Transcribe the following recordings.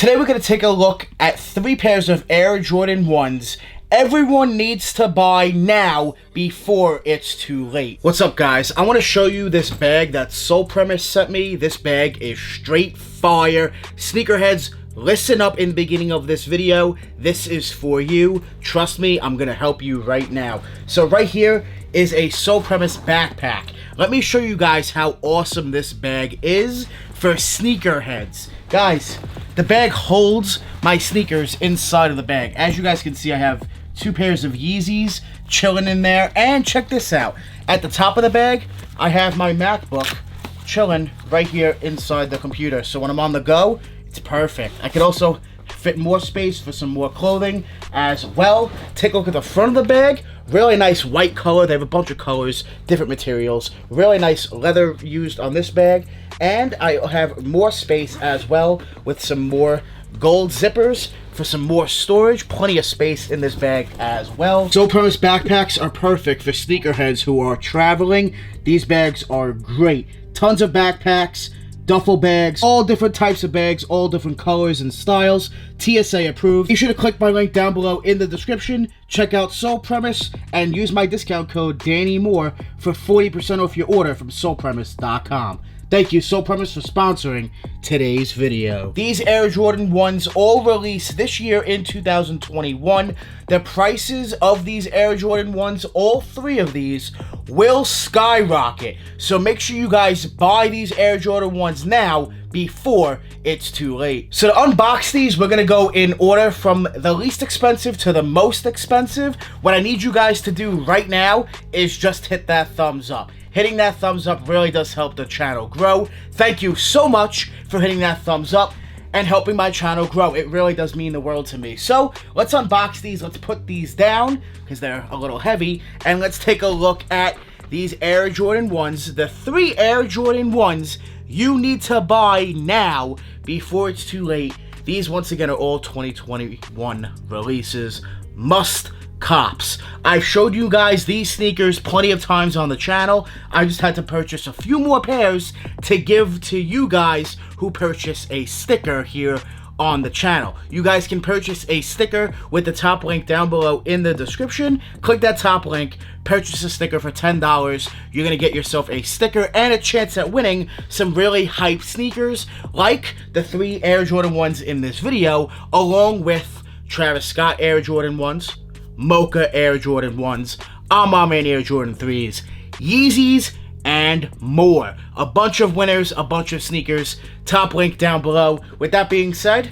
Today we're going to take a look at 3 pairs of Air Jordan 1s everyone needs to buy now before it's too late. What's up, guys? I want to show you this bag that Sole Premise sent me. This bag is straight fire. Sneakerheads, listen up in the beginning of this video. This is for you. Trust me, I'm going to help you right now. So right here is a Sole Premise backpack. Let me show you guys how awesome this bag is for sneakerheads. Guys, the bag holds my sneakers inside of the bag. As you guys can see, I have 2 pairs of Yeezys chilling in there. And check this out. At the top of the bag, I have my MacBook chilling right here inside the computer. So when I'm on the go, it's perfect. I could also fit more space for some more clothing as well. Take a look at the front of the bag. Really nice white color. They have a bunch of colors, different materials. Really nice leather used on this bag. And I have more space as well with some more gold zippers for some more storage. Plenty of space in this bag as well. Sole Premise backpacks are perfect for sneakerheads who are traveling. These bags are great. Tons of backpacks, duffel bags, all different types of bags, all different colors and styles. TSA approved. Be sure to click my link down below in the description. Check out Sole Premise and use my discount code DannyMoore for 40% off your order from SolePremise.com. Thank you, Sole Premise, for sponsoring today's video. These Air Jordan 1s all released this year in 2021. The prices of these Air Jordan 1s, all 3 of these, will skyrocket. So make sure you guys buy these Air Jordan 1s now before it's too late. So to unbox these, we're gonna go in order from the least expensive to the most expensive. What I need you guys to do right now is just hit that thumbs up. Hitting that thumbs up really does help the channel grow. Thank you so much for hitting that thumbs up and helping my channel grow. It really does mean the world to me. So let's unbox these. Let's put these down because they're a little heavy. And let's take a look at these Air Jordan 1s. The 3 Air Jordan 1s you need to buy now before it's too late. These, once again, are all 2021 releases. Must cops. I've showed you guys these sneakers plenty of times on the channel. I just had to purchase a few more pairs to give to you guys who purchase a sticker here on the channel. You guys can purchase a sticker with the top link down below in the description. Click that top link, purchase a sticker for $10. You're gonna get yourself a sticker and a chance at winning some really hype sneakers like the 3 Air Jordan 1s in this video, along with Travis Scott Air Jordan 1s, Mocha Air Jordan 1s, A.Ma.Man Air Jordan 3s, Yeezys, and more. A bunch of winners, a bunch of sneakers. Top link down below. With that being said,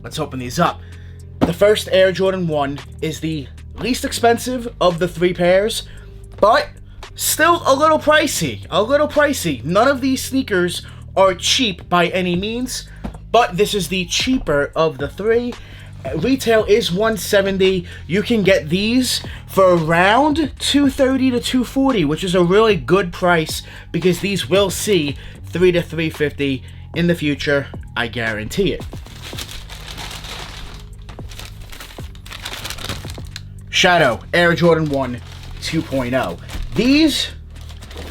let's open these up. The first Air Jordan 1 is the least expensive of the 3 pairs, but still a little pricey. A little pricey. None of these sneakers are cheap by any means, but this is the cheaper of the 3. Retail is $170. You can get these for around $230 to $240, which is a really good price because these will see $300 to $350 in the future. I guarantee it. Shadow Air Jordan 1 2.0. These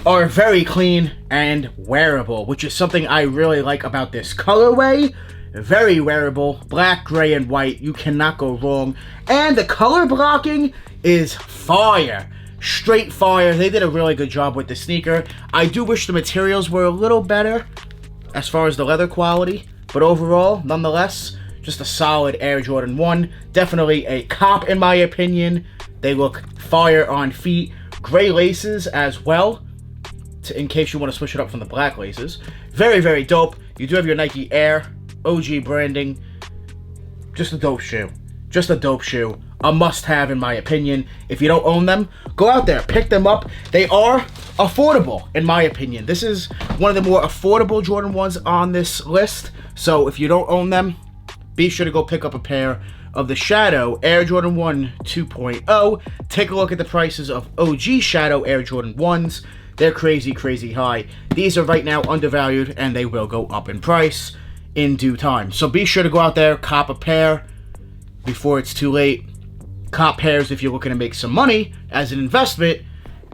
are very clean and wearable, which is something I really like about this colorway. Very wearable, black, gray, and white. You cannot go wrong. And the color blocking is fire. Straight fire. They did a really good job with the sneaker. I do wish the materials were a little better as far as the leather quality. But overall, nonetheless, just a solid Air Jordan 1. Definitely a cop in my opinion. They look fire on feet. Gray laces as well, in case you want to switch it up from the black laces. Very, very dope. You do have your Nike Air OG branding. Just a dope shoe. Just a dope shoe. A must-have in my opinion. If you don't own them, go out there, pick them up. They are affordable in my opinion. This is one of the more affordable Jordan 1s on this list. So if you don't own them, be sure to go pick up a pair of the Shadow Air Jordan 1 2.0. Take a look at the prices of OG Shadow Air Jordan 1s. They're crazy, crazy high. These are right now undervalued and they will go up in price in due time. So be sure to go out there, cop a pair before it's too late. Cop pairs if you're looking to make some money as an investment,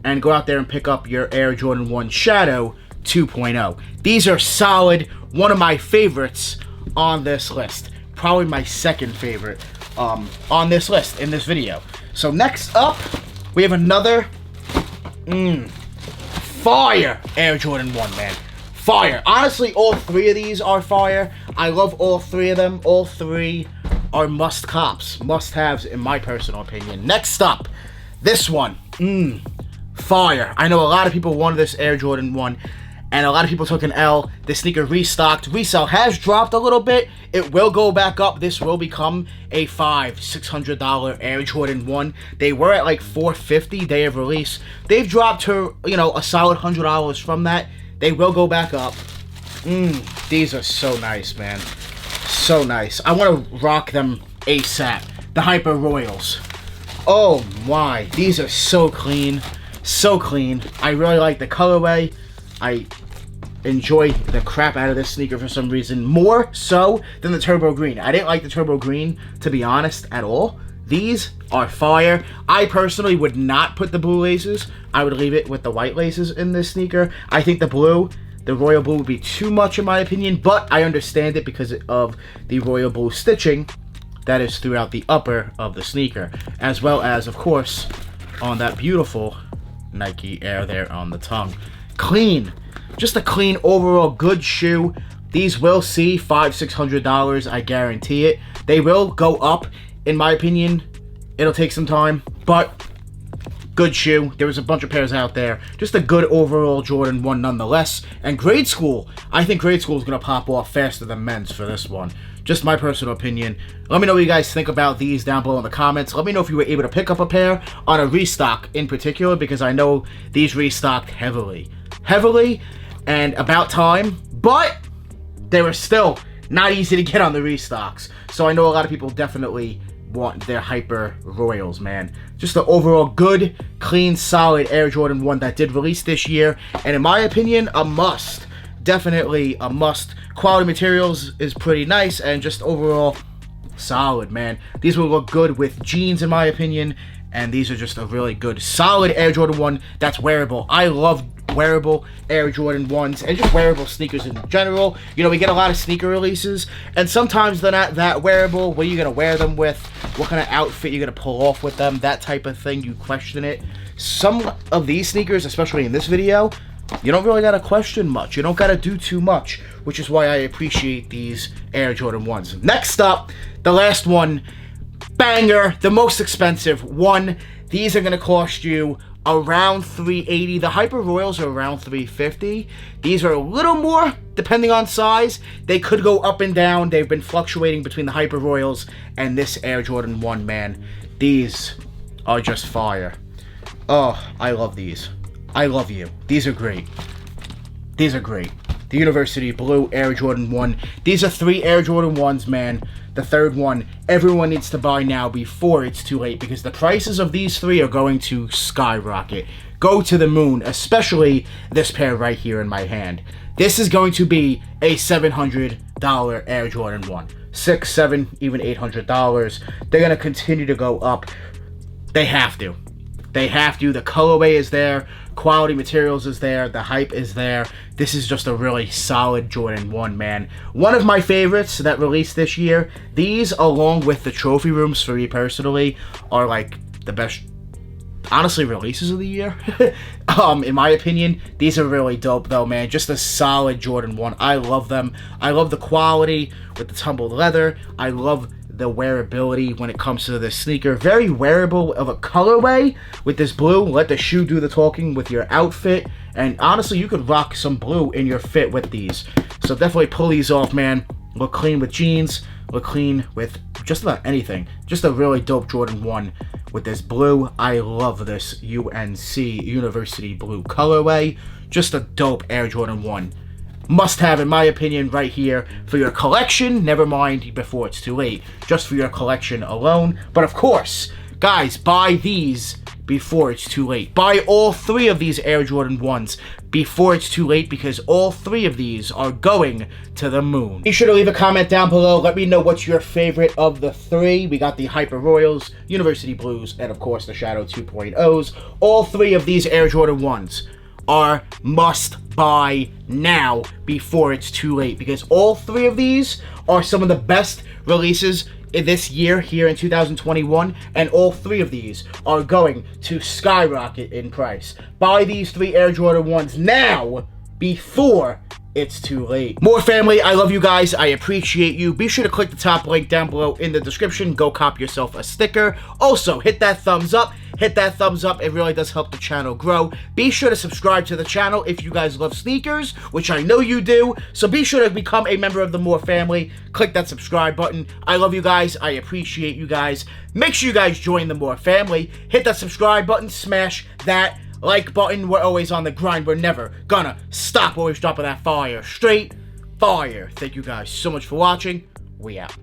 and go out there and pick up your Air Jordan 1 Shadow 2.0. These are solid, one of my favorites on this list. Probably my second favorite on this list in this video. So next up, we have another fire Air Jordan 1, man. Fire. Honestly, all three of these are fire. I love all three of them. All three are must-haves in my personal opinion. Next up, this one. Fire. I know a lot of people wanted this Air Jordan 1, and a lot of people took an L. This sneaker restocked. Resale has dropped a little bit. It will go back up. This will become a $500-600 Air Jordan 1. They were at like $450 day of release. They've dropped to, you know, a solid $100 from that. They will go back up. These are so nice, man. So nice. I want to rock them ASAP. The Hyper Royals. Oh my. These are so clean. So clean. I really like the colorway. I enjoy the crap out of this sneaker for some reason. More so than the Turbo Green. I didn't like the Turbo Green, to be honest, at all. These are fire. I personally would not put the blue laces. I would leave it with the white laces in this sneaker. I think the blue, the royal blue, would be too much in my opinion, but I understand it because of the royal blue stitching that is throughout the upper of the sneaker, as well as, of course, on that beautiful Nike Air there on the tongue. Clean. Just a clean, overall good shoe. These will see $500-600, I guarantee it. They will go up. In my opinion, it'll take some time, but good shoe. There was a bunch of pairs out there. Just a good overall Jordan 1 nonetheless. And grade school, I think grade school is going to pop off faster than men's for this one. Just my personal opinion. Let me know what you guys think about these down below in the comments. Let me know if you were able to pick up a pair on a restock in particular, because I know these restocked heavily. And about time, but they were still not easy to get on the restocks. So I know a lot of people definitely want their Hyper Royals, man. Just the overall good, clean, solid Air Jordan 1 that did release this year, and in my opinion, a must. Definitely a must. Quality materials is pretty nice, and just overall solid, man. These will look good with jeans, in my opinion, and these are just a really good, solid Air Jordan 1 that's wearable. I love wearable Air Jordan 1s and just wearable sneakers in general. You know, we get a lot of sneaker releases, and sometimes they're not that wearable. What are you going to wear them with? What kind of outfit you're going to pull off with them? That type of thing. You question it. Some of these sneakers, especially in this video, you don't really got to question much. You don't got to do too much, which is why I appreciate these Air Jordan 1s. Next up, the last one, banger, the most expensive one. These are going to cost you around $380. The Hyper Royals are around $350. These are a little more depending on size. They could go up and down. They've been fluctuating between the Hyper Royals and this Air Jordan 1, man. These are just fire. Oh, I love these. I love you. These are great. These are great. The University Blue Air Jordan 1. These are 3 Air Jordan 1s, man. The third one, everyone needs to buy now before it's too late, because the prices of these 3 are going to skyrocket. Go to the moon, especially this pair right here in my hand. This is going to be a $700 Air Jordan 1. $600, $700, even $800. They're going to continue to go up. They have to. They have to. The colorway is there. Quality materials is there. The hype is there. This is just a really solid Jordan 1, man. One of my favorites that released this year. These, along with the Trophy Rooms, for me personally, are like the best, honestly, releases of the year. In my opinion, these are really dope though, man. Just a solid Jordan 1. I love them. I love the quality with the tumbled leather. I love the wearability when it comes to this sneaker. Very wearable of a colorway with this blue. Let the shoe do the talking with your outfit. And honestly, you could rock some blue in your fit with these. So definitely pull these off, man. Look clean with jeans. Look clean with just about anything. Just a really dope Jordan 1 with this blue. I love this UNC University Blue colorway. Just a dope Air Jordan 1. Must have, in my opinion, right here for your collection. Never mind before it's too late. Just for your collection alone. But of course, guys, buy these before it's too late. Buy all 3 of these Air Jordan 1s before it's too late, because all 3 of these are going to the moon. Be sure to leave a comment down below. Let me know what's your favorite of the 3. We got the Hyper Royals, University Blues, and of course the Shadow 2.0s. All 3 of these Air Jordan 1s are must buy now before it's too late, because all three of these are some of the best releases in this year here in 2021, and all three of these are going to skyrocket in price. Buy these three Air Jordan 1s now before it's too late. More family, I love you guys. I appreciate you. Be sure to click the top link down below in the description. Go cop yourself a sticker. Also, hit that thumbs up. Hit that thumbs up. It really does help the channel grow. Be sure to subscribe to the channel if you guys love sneakers, which I know you do. So be sure to become a member of the More family. Click that subscribe button. I love you guys. I appreciate you guys. Make sure you guys join the More family. Hit that subscribe button. Smash that like button. We're always on the grind. We're never gonna stop. Always dropping that fire. Straight fire. Thank you guys so much for watching. We out.